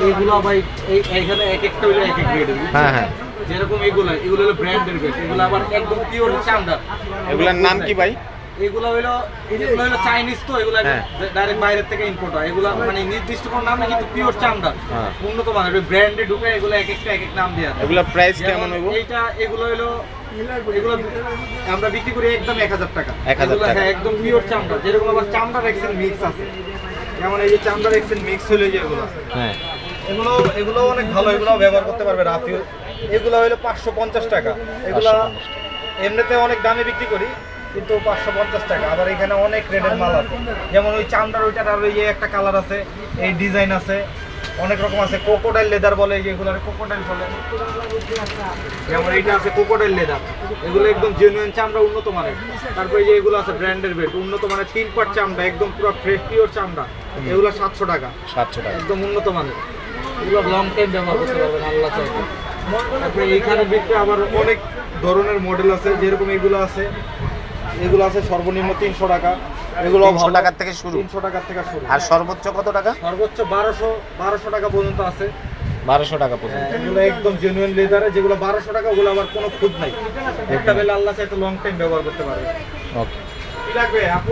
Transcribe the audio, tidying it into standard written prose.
এগুলো ভাই এইখানে এক একটা হইলো এক এক গ্রেডের। হ্যাঁ হ্যাঁ, যেরকম এগুলো হলো ব্র্যান্ডের বেড, এগুলো আবার একদম পিওর চামড়া। এগুলোর নাম কি ভাই? এগুলো হইলো চাইনিজ, তো এগুলো হ্যাঁ। ডাইরেক্ট বাইরের থেকে ইম্পোর্ট হয়। এগুলো মানে নির্দিষ্ট কোনো নাম না, কিন্তু পিওর চামড়া, হ্যাঁ। উন্নত মানের ব্র্যান্ডে ঢুকে এগুলো এক একটা এক এক নাম দেওয়া। এগুলো প্রাইস কেমন হইব? এগুলো আমরা বিক্রি করি একদম 1000 টাকা। 1000 টাকা। হ্যাঁ, একদম পিওর চামড়া। যেরকম আবার চামড়া ভ্যাকসিন মিক্স আছে, যেমন এই যে চামড়া ভ্যাকসিন মিক্স হলো যে এগুলো, হ্যাঁ, এগুলো অনেক ভালো, এগুলো ব্যবহার করতে পারবে রাফিউ। এগুলো হলো 550 টাকা। এগুলো 550 এমনিতে অনেক দামে বিক্রি করি, কিন্তু 550 টাকা। আবার এখানে অনেক রেটের মাল আছে, যেমন ওই চামড়ার ওইটার আর ওই যে একটা কালার আছে, এই ডিজাইন আছে, অনেক রকম আছে। ক্রোকোডাইল লেদার বলে, যেগুলো ক্রোকোডাইল বলে, যেমন এইটা আছে ক্রোকোডাইল লেদার। এগুলো একদম জেনুইন চামড়া, উন্নত মানের। তারপরে যে এগুলো আছে ব্র্যান্ডের বেড, উন্নত মানের 3 পার্ট চামড়া, একদম পুরো ফ্রেশ পিওর চামড়া। এগুলো 700 টাকা। 700 টাকা। একদম উন্নত মানের। এগুলো লং টাইম ব্যবহার করতে পারবেন আল্লাহ চাইলে। তারপরে এইখানে বিক্রি আবার অনেক ধরনের মডেল আছে, যেরকম এগুলো আছে সর্বনিম্ন 300 টাকা। এগুলো 300 টাকার থেকে শুরু। 300 টাকার থেকে শুরু। আর সর্বোচ্চ কত টাকা? সর্বোচ্চ 1200 টাকা পর্যন্ত আছে। 1200 টাকা পর্যন্ত। এগুলো একদম জেনুইন লেদারে, যেগুলো 1200 টাকা, ওগুলো আবার কোনো খুদ নাই। একটা বেলা আল্লাহ চাইতে লং টাইম ব্যবহার করতে পারবে। ওকে। কি লাগবে আপু?